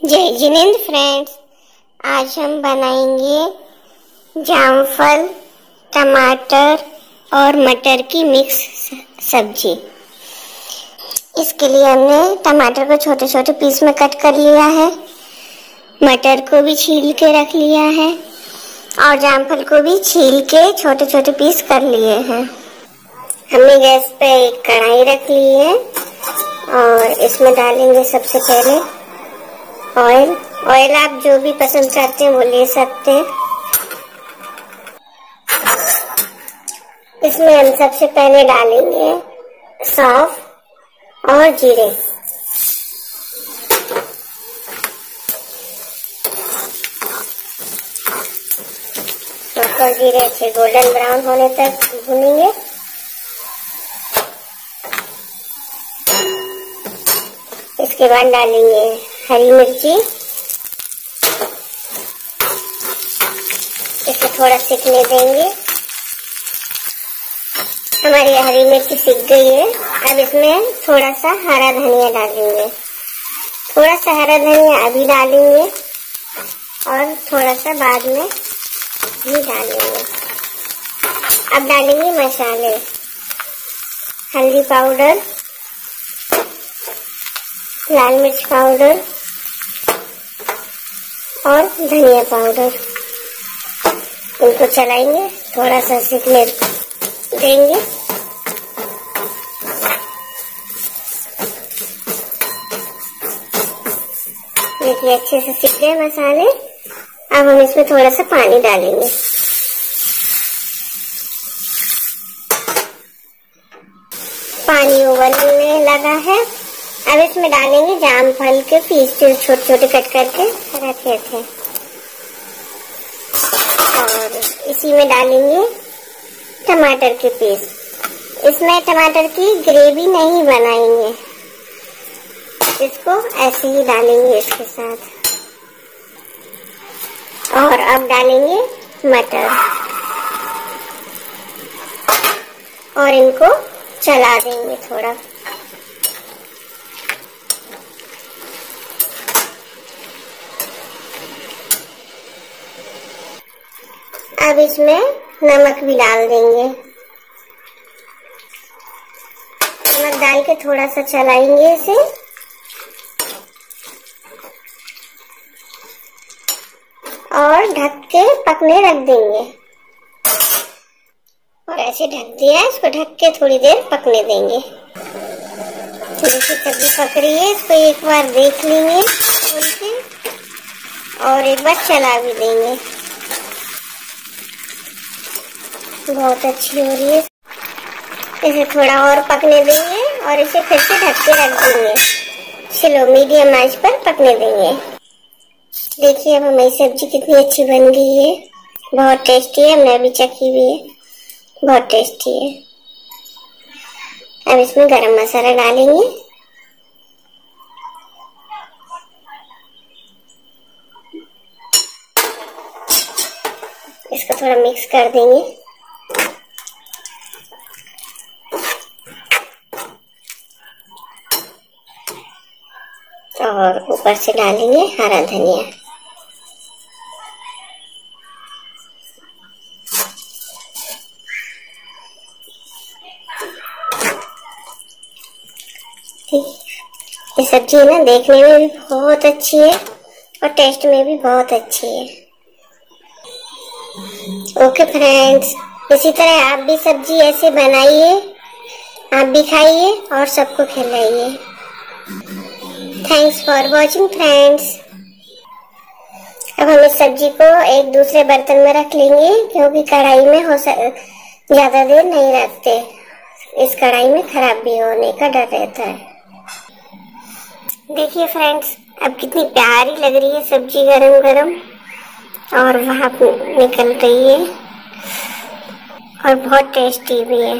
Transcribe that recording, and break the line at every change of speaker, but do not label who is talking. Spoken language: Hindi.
जय जिनेंद्र फ्रेंड्स, आज हम बनाएंगे जामफल, टमाटर और मटर की मिक्स सब्जी। इसके लिए हमने टमाटर को छोटे छोटे पीस में कट कर लिया है, मटर को भी छील के रख लिया है और जामफल को भी छील के छोटे छोटे पीस कर लिए हैं। हमने गैस पे एक कढ़ाई रख ली है और इसमें डालेंगे सबसे पहले ऑयल आप जो भी पसंद करते हैं वो ले सकते हैं। इसमें हम सबसे पहले डालेंगे सौंफ और जीरे। सौंफ और जीरे अच्छे गोल्डन ब्राउन होने तक भूनेंगे। इसके बाद डालेंगे हरी मिर्ची, इसे थोड़ा सिकने देंगे। हमारी हरी मिर्ची सिक गई है। अब इसमें थोड़ा सा हरा धनिया डालेंगे। थोड़ा सा हरा धनिया अभी डालेंगे और थोड़ा सा बाद में भी डालेंगे। अब डालेंगे मसाले, हल्दी पाउडर, लाल मिर्च पाउडर और धनिया पाउडर। इनको चलाएंगे, थोड़ा सा सिकने देंगे। देखिए अच्छे से सिक गए मसाले। अब हम इसमें थोड़ा सा पानी डालेंगे। पानी उबलने लगा है। अब इसमें डालेंगे जामफल के पीस जो छोटे छोटे कट करके रखे थे और इसी में डालेंगे टमाटर के पीस। इसमें टमाटर की ग्रेवी नहीं बनाएंगे, इसको ऐसे ही डालेंगे इसके साथ। और अब डालेंगे मटर और इनको चला देंगे थोड़ा। अब इसमें नमक भी डाल देंगे। नमक डाल के थोड़ा सा चलाएंगे इसे और ढक के पकने रख देंगे। और ऐसे ढक दिया, इसको ढक के थोड़ी देर पकने देंगे। देखिए सब्जी पक रही है, इसको एक बार देख लेंगे खोल के और एक बार चला भी देंगे। बहुत अच्छी हो रही है। इसे थोड़ा और पकने देंगे और इसे फिर से ढक के रख देंगे। स्लो मीडियम आंच पर पकने देंगे। देखिए अब हमारी सब्जी कितनी अच्छी बन गई है। बहुत टेस्टी है, हमने अभी चखी हुई है, बहुत टेस्टी है। अब इसमें गरम मसाला डालेंगे। इसको थोड़ा मिक्स कर देंगे। और ऊपर से डालेंगे हरा धनिया। ये सब्जी ना देखने में भी बहुत अच्छी है और टेस्ट में भी बहुत अच्छी है। ओके फ्रेंड्स, इसी तरह आप भी सब्जी ऐसे बनाइए, आप भी खाइए और सबको खिलाइए। Thanks for watching friends. अब हम इस सब्जी को एक दूसरे बर्तन में रख लेंगे क्योंकि कढ़ाई में ज्यादा देर नहीं रखते। इस कढ़ाई में खराब भी होने का डर रहता है। देखिए फ्रेंड्स, अब कितनी प्यारी लग रही है सब्जी गरम गरम और भाप निकल रही है और बहुत टेस्टी भी है।